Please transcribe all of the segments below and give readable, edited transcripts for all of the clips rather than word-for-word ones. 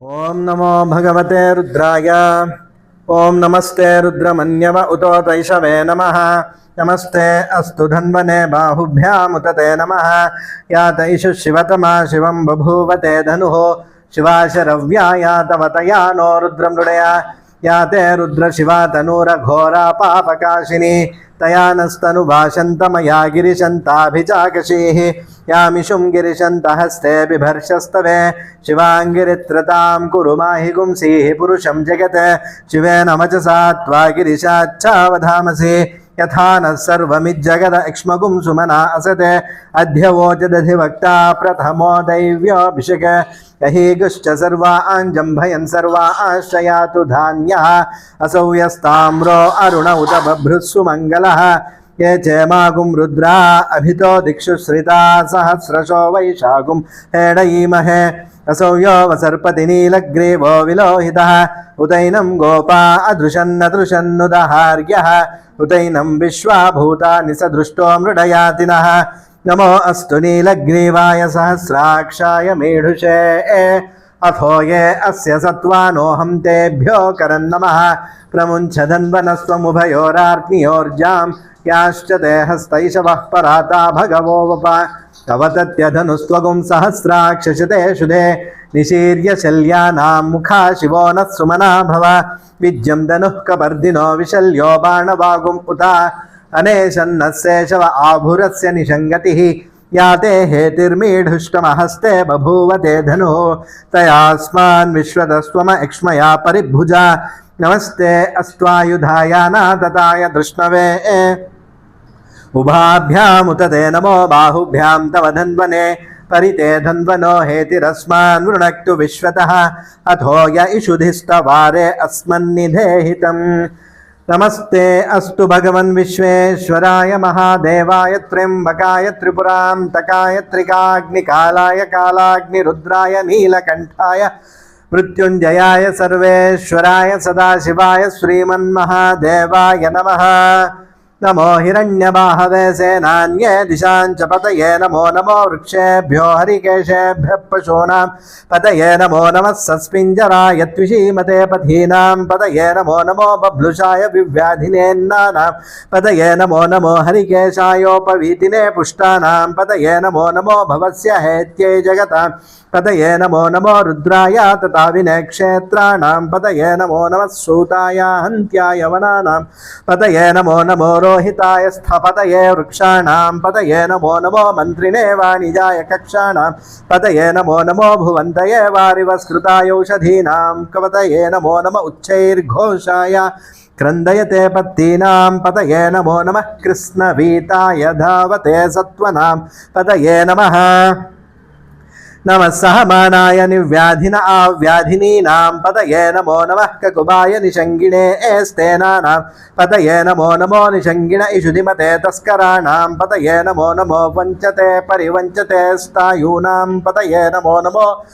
ओम नमो भगवते रुद्राय। ओम नमस्ते रुद्रमन्यव उतो तैषवे नमः। नमस्ते अस्तु धन्वने बाहुभ्यामुत ते नमः। या तैषु शिवतमा शिवं बभूवते धनुः शिवाशरव्या या तवतया नो रुद्रमृडया। या ते रुद्र शिवा तनूरघोरा पापकाशिनी तया नस्तनुभाषन्तमया गिरिशन्ताभिचाकशीः। यामिषुं गिरिशन्तहस्ते बिभर्षस्तवे शिवाङ्गिरित्रतां कुरु माहि गुंसीः पुरुषं जगत्। शिवेन वचसा त्वा गिरिशाच्छावधामसि यथा नः सर्वमिज्जगद एक्ष्मगुं सुमना असते। अध्यवोचदधिवक्ता प्रथमो दैव्योऽभिषेक। यहीगुश्च सर्वाञ्जम्भयन् सर्वाश्रयातु धान्यः। असौ यस्ताम्रो अरुण उत बभ्रुस्सु मङ्गलः। ये चेमागुं रुद्रा अभितो दिक्षु श्रिता सहस्रशो वैशाखुं हेडयीमहे। असौ यो वसर्पति नीलग्रीवो विलोहितः। उतैनं गोपा अदृशन्नदृशन्नुदहार्यः। उतैनं विश्वा भूतानि सदृष्टो मृडयातिनः। नमो अस्तु नीलग्रीवाय सहस्राक्षाय मेढुषे। अथो ये अस्य सत्त्वानोऽहं तेभ्यो करन्नमः। प्रमुञ्चधन्वनस्त्वमुभयोरार्त्नियोर्जां याश्च ते हस्तैषवः पराता भगवो वप। कवतत्यधनुस्त्वगुं सहस्राक्षशते शुधे। निशीर्य शल्यानां मुखा शिवो नः सुमना भव। विज्यं धनुः कपर्दिनो विशल्यो बाणवागुम् उत। अनेशन्नस्येषव आभुरस्य निषङ्गतिः। या ते हेतिर्मीढुष्टमहस्ते बभूवते धनुः। तयास्मान् विश्वतस्त्वम एक्ष्मया परिभुजा। नमस्ते अस्त्वायुधाय नातताय धृष्णवे। उभाभ्यामुत ते नमो बाहुभ्यां तव धन्वने। परिते धन्वनो हेतिरस्मान् वृणक्तु विश्वतः। अथो य इषुधिस्तवारे अस्मन्निधेहितम्। नमस्ते अस्तु भगवन् विश्वेश्वराय महादेवाय त्र्यम्बकाय त्रिपुरान्तकाय त्रिकाग्निकालाय कालाग्निरुद्राय नीलकण्ठाय मृत्युञ्जयाय सर्वेश्वराय सदाशिवाय श्रीमन्महादेवाय नमः। नमो हिरण्यबाहवे सेनान्ये दिशां च पतये। नमो नमो वृक्षेभ्यो हरिकेशेभ्यः पशूनां पतये। नमो नमः सस्पिञ्जराय त्विषीमते पथीनां पतये। नमो नमो बभ्लुषाय विव्याधिनेन्नानां पतये। नमो नमो हरिकेशायोपवीतिने पुष्टानां पतये। नमो नमो भवस्य हेत्यै जगतां पतये। नमो नमो रुद्राय तथा विनयक्षेत्राणां पतये। नमो नमः सूताय हन्त्याय वनानां पतये। नमो नमो रोहिताय स्थपतये वृक्षाणां पतये। नमो नमो मन्त्रिणे वाणिजाय कक्षाणां पतये। नमो नमो भुवन्तये वारिवस्कृताय औषधीनां कवतये। नमो नमः उच्चैर्घोषाय क्रन्दयते पत्तीनां पतये। नमो नमः कृष्णवीताय धावते सत्त्वनां पतये नमः। नमः सहमानाय निव्याधिन आव्याधिनीनां पतये। नमो नमः ककुबाय निषङ्गिणे एस्तेनानां पतये। नमो नमो निषङ्गिण इषुधिमते तस्कराणां पतये। नमो नमो वञ्चते परिवञ्चते स्तायूनां पतये। नमो नमो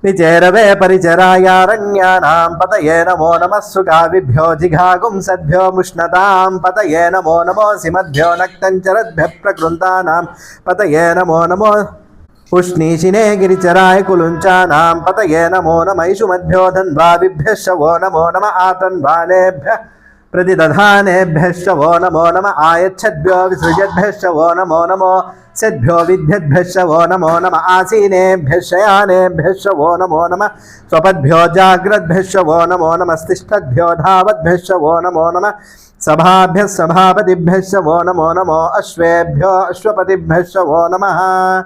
निचेरवे परिचरायारण्यानां पतये। नमो नमः सुगाविभ्यो जिघागुंसद्भ्यो मुष्णतां पतये। नमो नमो सिमद्भ्यो नक्तञ्चरद्भ्यः प्रकृन्तानां पतये। नमो नमो उष्णीशिने गिरिचराय कुलुञ्चानां पतये। नमो नमः इषुमद्भ्यो धन्वाविभ्यः शवो। नमो नमः आतन्वानेभ्यः प्रतिदधानेभ्यः शवो। नमो नमः आयच्छद्भ्यो विसृजद्भ्यः शवो। नमो नमो सेद्भ्यो विद्यद्भ्यः शवो। नमो नमः आसीनेभ्यः शयानेभ्यः शवो। नमो नमः स्वपद्भ्यो जाग्रद्भ्यः शवो। नमो नमः स्तिष्ठद्भ्यो धावद्भ्यः शवो। नमो नमः सभाभ्यः सभापतिभ्यः शवो। नमो नमो अश्वेभ्यो अश्वपतिभ्यः शवो नमः।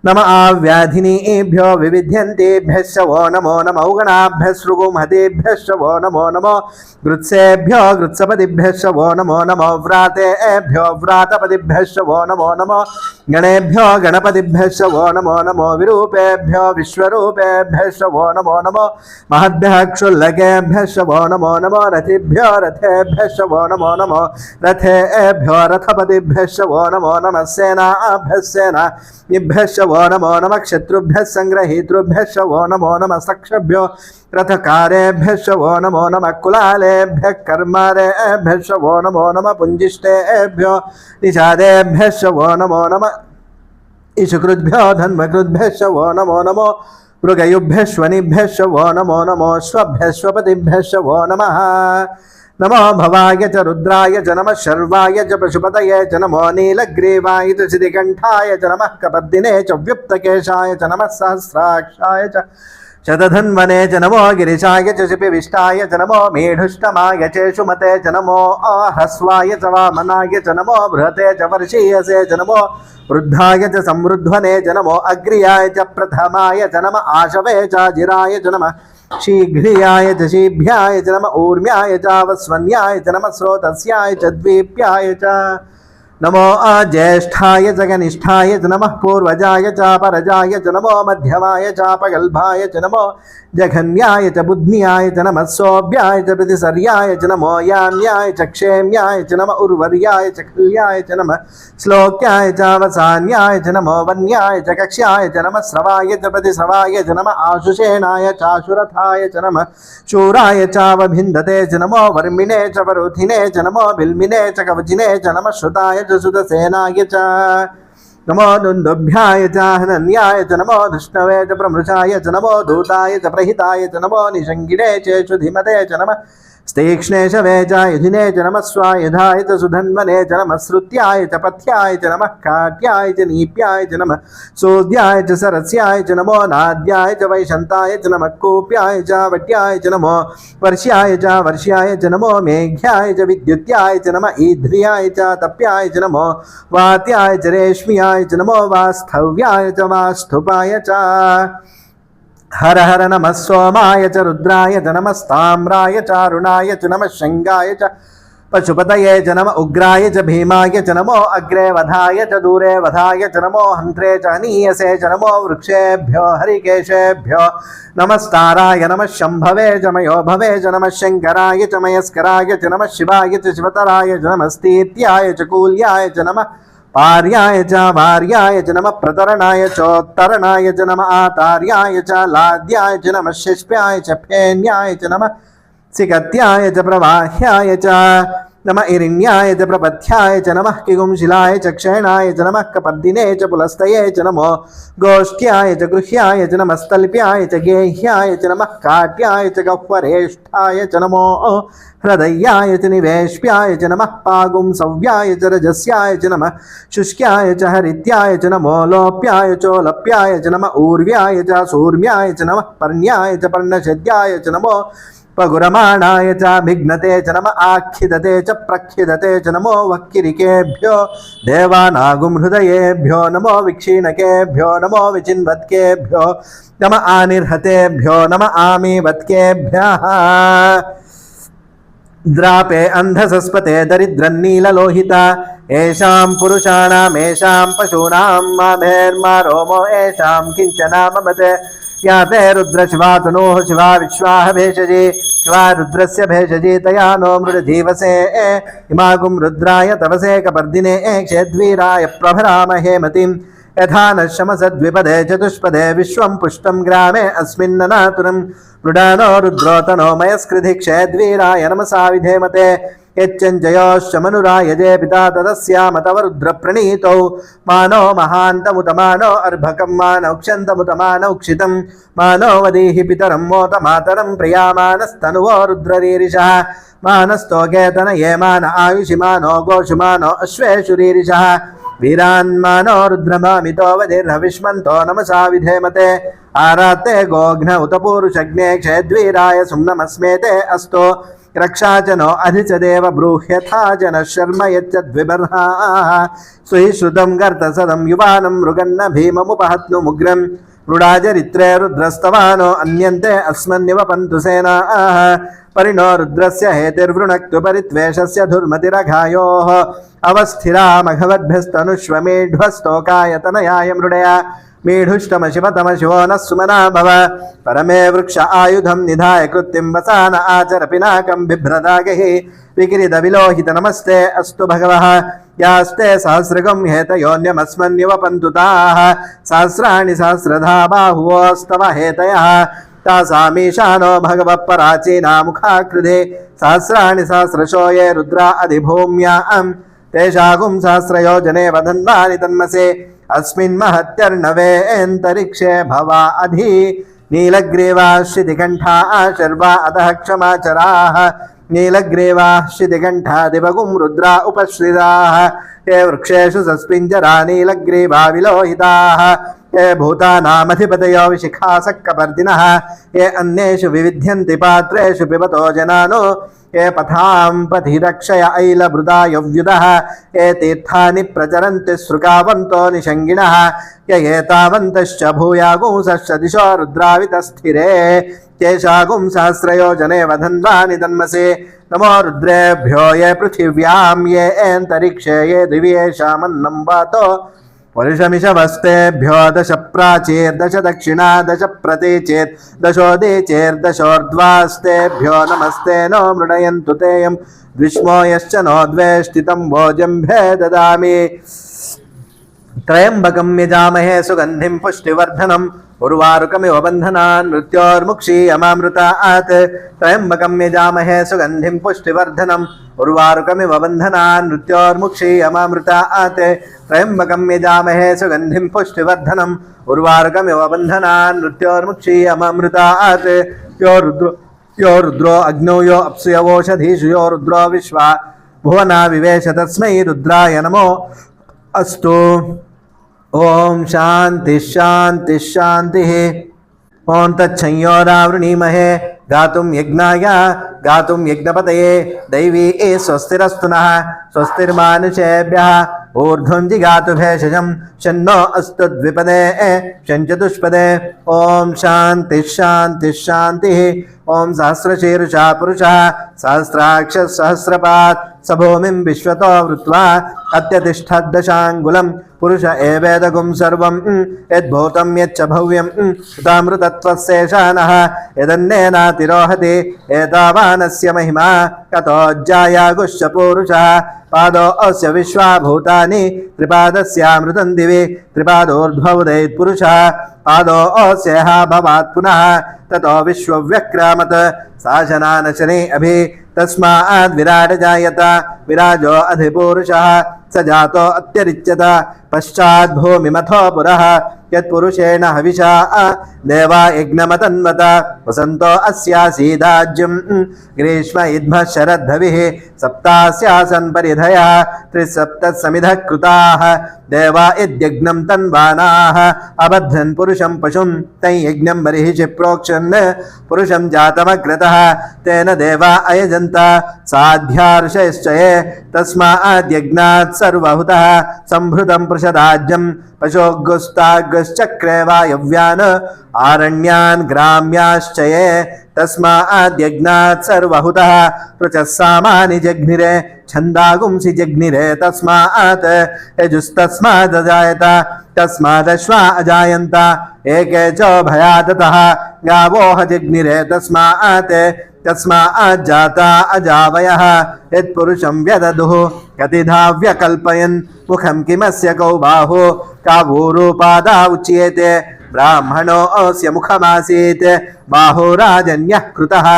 नमः आव्याधिनीभ्यो विविध्यन्तेभ्यः शवो। नमो नमः औगणाभ्यः सृगुमहतेभ्यः शवो। नमो नमो गृत्सेभ्यो गृत्सपतिभ्यः शवो। नमो नमो व्रातेभ्यो व्रातपतिभ्यः शवो। नमो नमो गणेभ्यो गणपतिभ्यः शवो। नमो नमो विरूपेभ्यो विश्वरूपेभ्यः शवो। नमो नमो महद्भ्यः क्षुल्लकेभ्यः शवो। नमो नमो रथिभ्यो रथेभ्यः शवो। नमो नमो रथेभ्यो रथपतिभ्यः शवो। नमो नमः सेनाभ्यः सेनाभ्यः शवो। नमो नमः क्षत्रुभ्यः संग्रहीतृभ्यः शवो। नमो नमः सक्षभ्यो रथकारेभ्यः शवो। नमो नमः कुलालेभ्यः कर्मारेभ्यः शवो। नमो नमः पुञ्जिष्टेभ्यो निषादेभ्यः शवो। नमो नमः इषुकृद्भ्यो धन्वकृद्भ्यः शवो। नमो नमो मृगयुभ्यश्वनिभ्यश्च वो नमो नमोऽश्वभ्यश्वपतिभ्यश्च वो नमः नमो भवाय च रुद्राय च नमः शर्वाय च पशुपतये च नमो नीलग्रीवाय च श्रीकण्ठाय च नमः कपर्दिने च व्युप्तकेशाय च नमः सहस्राक्षाय च शतधन्वने च नमो गिरिशाय च शिपिविष्टाय च नमो मेढुष्टमाय च सुमते च नमो ह्रस्वाय च वामनाय च नमो बृहते च वर्षीयसे च नमो वृद्धाय च समृध्वने च नमो अग्र्याय च प्रथमाय च नमः आशवे च जिराय च नमः शीघ्रियाय च शीभ्याय च नमः ऊर्म्याय च वस्वन्याय च नमः स्रोतस्याय च द्वीप्याय च नमो ज्येष्ठाय च कनिष्ठाय च नमः पूर्वजाय च परजाय च नमो मध्यमाय च पगल्भाय च नमो जघन्याय च बुद्ध्याय च नमः सोऽभ्याय च प्रतिसर्याय च नमो यान्याय च क्षेम्याय च नमः उर्वर्याय च खल्याय च नमः श्लोक्याय च वसान्याय च नमो वन्याय च कक्ष्याय च नमः स्रवाय च प्रतिस्रवाय च नमः आशुषेणाय च आशुरथाय च नमः शूराय च वभिन्दते च नमो वर्मिणे च वरुथिने च नमो बिल्मिने च कवचिने च नमः श्रुताय च सुतसेनाय च नमो दुन्दुभ्याय च हनन्याय च नमो धृष्णवे च प्रमृषाय च नमो धूताय च प्रहिताय च नमो निषङ्गिणे च शुधिमते च नमः स्तीक्ष्णेशवे च युधिने च नमः स्वायुधाय च सुधन्वने च नमः श्रुत्याय च पथ्याय च नमः काट्याय च नीप्याय च नमः सोद्याय च सरस्याय च नमो नाद्याय च वैशन्ताय च नमः कूप्याय च वट्याय च नमो वर्ष्याय च नमो मेघ्याय च विद्युत्याय च नमः ईध्रियाय च तप्याय च नमो वात्याय च रेश्म्याय च नमो वास्थव्याय च वास्थुपाय च हर हर नमः सोमाय च रुद्राय च नमस्ताम्राय च अरुणाय च नमः शङ्गाय च पशुपतये च नमः उग्राय च भीमाय च नमो अग्रे वधाय च दूरे वधाय च नमो हन्त्रे च हनीयसे च नमो वृक्षेभ्यो हरिकेशेभ्यो नमस्ताराय नमः शम्भवे च मयोभवे च नमः शङ्कराय च मयस्कराय च नमः शिवाय च शिवतराय च नमः स्तीत्याय च कूल्याय च नमः पार्याय च वार्याय च नमः प्रतरणाय चोत्तरणाय च नमः आतार्याय च लाद्याय च नमः शिष्प्याय च फेन्याय च नमः सिकत्याय च प्रवाह्याय च नमः इरिण्याय च प्रपथ्याय च नमः किगुंशिलाय च क्षयणाय च नमः कपर्दिने च पुलस्तये च नमो गोष्ठ्याय च गृह्याय च नमः स्तल्प्याय च गेह्याय च नमः काट्याय च गह्वरेष्ठाय च नमो हृदयाय च निवेश्याय च नमः पागुंसव्याय च रजस्याय च नमः शुष्क्याय च हरित्याय च नमो लोप्याय चोलप्याय च नमः ऊर्व्याय च सूर्म्याय च नमः पर्ण्याय च पर्णशद्याय च नमो पगुरमाणाय च भिघ्नते च नमः आखिदते च प्रखिदते च नमो वक्किरिकेभ्यो देवानागुंहृदयेभ्यो नमो विक्षीणकेभ्यो नमो विचिन्वत्केभ्यो नमः आनिर्हतेभ्यो नमः आमीवत्केभ्यः द्रापे अन्धसस्पते दरिद्रन्नीललोहिता येषां पुरुषाणाम् येषां पशूनां माभेर्मा रोमो येषां किञ्चनाममते या ते रुद्रशिवातनोः शिवा विश्वाः भेषजे शिवा रुद्रस्य भेषजे तया नो मृडजीवसे इमागुं रुद्राय तवसे कपर्दिने क्षेद्वीराय प्रभरामहे मतिं यथा न शमसद्विपदे चतुष्पदे विश्वं पुष्टं ग्रामे अस्मिन्ननातुरं मृडानो रुद्रोतनो मयस्कृधि क्षेद्वीराय नमसा विधेमते यच्चञ्जयोश्च मनुरायजे पिता तदस्याम तव रुद्रप्रणीतौ मानो महान्तमुतमानो अर्भकं मानौक्षन्तमुतमानौक्षितं मानो वदीहि पितरं मोत मातरं प्रियामानस्तनुवो रुद्ररीरिषः मानस्तोकेतनये मान आयुषि मानो गोषुमानो अश्वेषुरीरिषः वीरान्मानो रुद्रमामितो वधिर्हविष्मन्तो नमसा विधेमते आराते गोघ्न उत पूरुषग्ने क्षेद्वीराय सुम्नमस्मेते अस्तो रक्षा च नो अधिच देव ब्रूह्यथा च न शर्म यच्चद्विबर्हाः सुहिश्रुतं गर्तसदं युवानं मृगन्न भीममुपहत्नुमुग्रं मृडाचरित्रे रुद्रस्तवानो अन्यन्ते अस्मन्निव पन्तु सेनाः परिणो रुद्रस्य हेतिर्वृणक्तु परित्वेषस्य धुर्मतिरघायोः अवस्थिरामघवद्भ्यस्तनुष्वमेढ्वस्तोकायतनयाय मृडया मेढुष्टमशिवतमशिवो नः सुमना भव परमे वृक्ष आयुधं निधाय कृत्तिं वसान आचर पिनाकं बिभ्रदागहि विकिरिदविलोहित नमस्ते अस्तु भगवः यास्ते सहस्रगं हेतयोऽन्यमस्मन्निव पन्तुताः सहस्राणि सहस्रधा बाहुवोस्तव हेतयः तासामीशानो भगवः पराचीना मुखाकृधे सहस्राणि सहस्रशो ये रुद्रा अधिभूम्यां तेषागुं सहस्रयोजने वदन्वानि तन्मसे अस्मिन् महत्यर्णवेऽन्तरिक्षे भवा अधि नीलग्रीवाः शितिकण्ठाः शर्वा अतः क्षमाचराः नीलग्रीवाः शितिकण्ठा दिवगुं रुद्रा उपश्रिताः ये वृक्षेषु सस्पिञ्जरा नीलग्रीवा विलोहिताः ये भूतानामधिपतयो विशिखासक्कपर्दिनः ये अन्येषु विविध्यन्ति पात्रेषु पिबतो जनानो ये पथां पथिरक्षय ऐलभृदायव्युदः ये तीर्थानि प्रचरन्ति सृकावन्तो निषङ्गिणः य एतावन्तश्च भूयागुंसश्च दिशो रुद्रावितस्थिरे केशागुं सहस्रयोजने वधन्वानि तन्मसे नमो रुद्रेभ्यो ये पृथिव्यां ये अन्तरिक्षे ये दिवि येषामन्नं वातो वर्षमिषवस्तेभ्यो दश प्राचीर्दश दक्षिणा दश प्रतीचेत् दशोदीचेर्दशोर्ध्वास्तेभ्यो नमस्ते नो मृडयन्तु तेयं द्विष्मो यश्च नो द्वेष्टितं भोजम्भे ददामि त्रयंबकं यजामहे सुगन्धिं पुष्टिवर्धनम् उर्वारुकमिव बन्धनान् मृत्योर्मुक्षीयमामृतात् त्रयंबकं यजामहे सुगन्धिं पुष्टिवर्धनम् उर्वारुकमिव बन्धनान् मृत्योर्मुक्षीयमामृतात् त्रयंबकं यजामहे सुगन्धिं पुष्टिवर्धनम् उर्वारुकमिव बन्धनान् मृत्योर्मुक्षीयमामृतात् यो रुद्रो अग्नौ यो अप्सुयवोषधीषु यो रुद्रो विश्वा भुवना विवेश तस्मै रुद्राय नमो अस्तु। ओम शांति शांति शांति। ओं तच्छंयोरावृणीमहे गातुं यज्ञाय गातुं यज्ञपतये दैवी स्वस्तिरस्तु नः स्वस्तिर्मानुषेभ्यः ऊर्ध्वं जिगातु भेषजं शन्नो अस्तु द्विपदे शञ्चतुष्पदे। ओम शांति शांति शांति। ओम सहस्रशीर्षा पुरुषः सहस्राक्षः सहस्रपात् स भूमिं विश्वतो वृत्वा अत्यतिष्ठद्दशाङ्गुलं पुरुष एवेदगुं सर्वं यद्भूतं यच्च भव्यं उतामृतत्वस्येषानः यदन्नेनातिरोहति एतावानस्य महिमा कतोज्जायागुश्च पुरुषः पादो अस्य विश्वाभूतानि त्रिपादस्यामृतं दिवि त्रिपादोर्ध्वोदयेत् पुरुषः पादो अस्यः भवात् पुनः ततो विश्वव्यक्रामत् शासनानशने अभि तस्माद् विराट जायत विराजो अधिपुरुषः स जातो अत्यरिच्यत पश्चात् भूमिमथो पुरः यत्पुरुषेण हविषा देवा यज्ञमतन्वत वसन्तो अस्यासीदाज्यं ग्रीष्म इद्मः शरद्धविः सप्तास्यासन् परिधयः त्रिसप्तसमिधः कृताः देवा यद्यज्ञं तन्वानाः अबध्नन् पुरुषं पशुं तं यज्ञं बर्हिषि प्रोक्षन् पुरुषं जातमग्रतः तेन देवा अयजन्त साध्यार्षयश्च ये तस्माद् यज्ञात् सर्वहुतः संभृतं पृषदाज्यं पशोगुस्तागुश्चक्रे वायव्यान् आरण्यान् ग्राम्याश्च ये तस्माद् यज्ञात् सर्वहुतः पृचः सामानि जघ्निरे छन्दागुंसि जघ्निरे तस्मात् यजुस्तस्मादजायत तस्मादश्वा अजायन्त एके च भयादतः गावोह जघ्निरे तस्मात् तस्माज्जाता अजावयः यत्पुरुषं व्यददुः कतिधा व्यकल्पयन् मुखं किमस्य कौ बाहु कावूरूपादा उच्येते ब्राह्मणो अस्य मुखमासीत् बाहुराजन्यः कृतः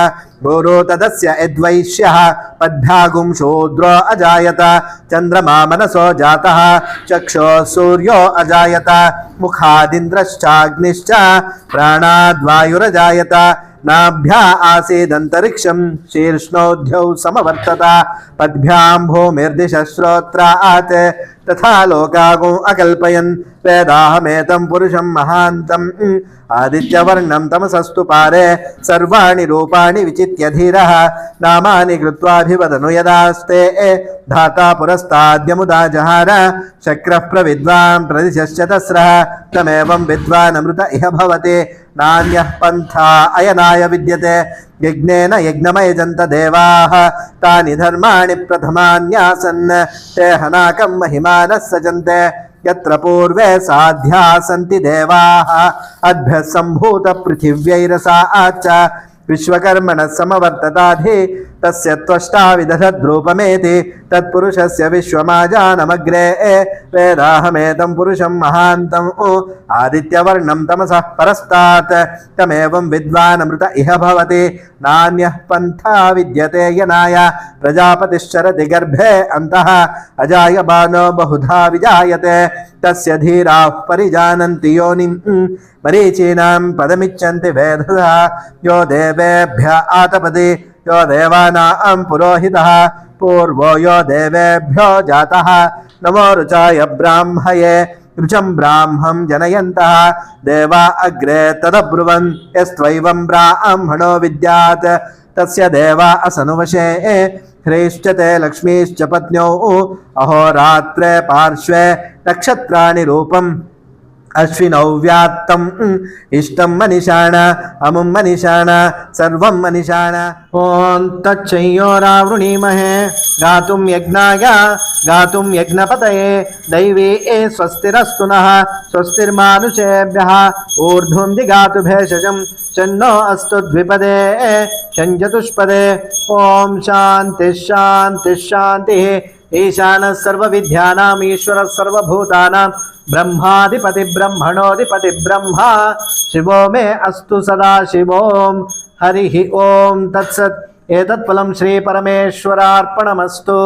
गुरु तदस्य यद्वैश्यः पद्भ्यागुं शूद्रो अजायत चन्द्रमा मनसो जातः चक्षो सूर्यो अजायत मुखादिन्द्रश्चाग्निश्च प्राणाद्वायुरजायत नाभ्या आसीदन्तरिक्षं शीर्ष्णोऽध्यौ समवर्तत पद्भ्यां भूमिर्दिशश्रोत्रात् तथा लोकागो अकल्पयन् वेदाहमेतं पुरुषं महान्तम् आदित्यवर्णं तमसस्तु पारे सर्वाणि रूपाणि विचित्य धीरः नामानि कृत्वाभिवदनु यदास्ते धाता पुरस्ताद्यमुदा जहार शक्रः प्रविद्वान् प्रदिशश्च तस्रः तमेवं विद्वानमृत इह भवति नान्यः पन्था अयनाय विद्यते यज्ञेन यज्ञमयजन्त देवाः तानि धर्माणि प्रथमान्यासन् ते हनाकं महिमानः सजन्ते यत्र पूर्वे साध्या सन्ति देवाः अद्भ्यः सम्भूत पृथिव्यैरसाच्च विश्वकर्मणः समवर्तताधि तस्य त्वष्टा विदधद्रूपमेति तत्पुरुषस्य विश्वमाजानमग्रे वेदाहमेतं पुरुषं महान्तम् आदित्यवर्णं तमसः परस्तात् तमेवं विद्वानमृत इह भवति नान्यः पन्था विद्यते यनाय प्रजापतिश्चरति गर्भे अन्तः अजायमानो बहुधा विजायते तस्य धीराः परिजानन्ति योनिं मरीचीनां पदमिच्छन्ति वेधसः यो देवेभ्य आतपति यो देवानां पुरोहितः पूर्वो यो देवेभ्यो जातः नमो रुचाय ब्राह्मये रुचं ब्राह्मं जनयन्तः देवा अग्रे तदब्रुवन् यस्त्वैवं ब्राह्मणो विद्यात् तस्य देवा असनुवशे ह्रीश्चते लक्ष्मीश्च पत्न्यौ अहोरात्रे पार्श्वे नक्षत्राणि रूपम् अश्विनौ व्यात्तम् इष्टं मनिषाण अमुं मनिषाण सर्वं मनिषाण ॐ तच्छयोरावृणीमहे गातुं यज्ञाय गातुं यज्ञपतये दैवी स्वस्तिरस्तु नः स्वस्तिर्मानुषेभ्यः ऊर्ध्वं दिगातु भेषजं शन्नो अस्तु द्विपदे शञ्चतुष्पदे ॐ शान्तिः शान्तिः शान्तिः ईशानः सर्वविद्यानाम् ईश्वरः सर्वभूतानां ब्रह्माधिपति ब्रह्मणोऽधिपति ब्रह्मा शिवो मे अस्तु सदा शिवों हरिः ओम तत्सत् एतत् फलं श्री परमेश्वरार्पणमस्तु।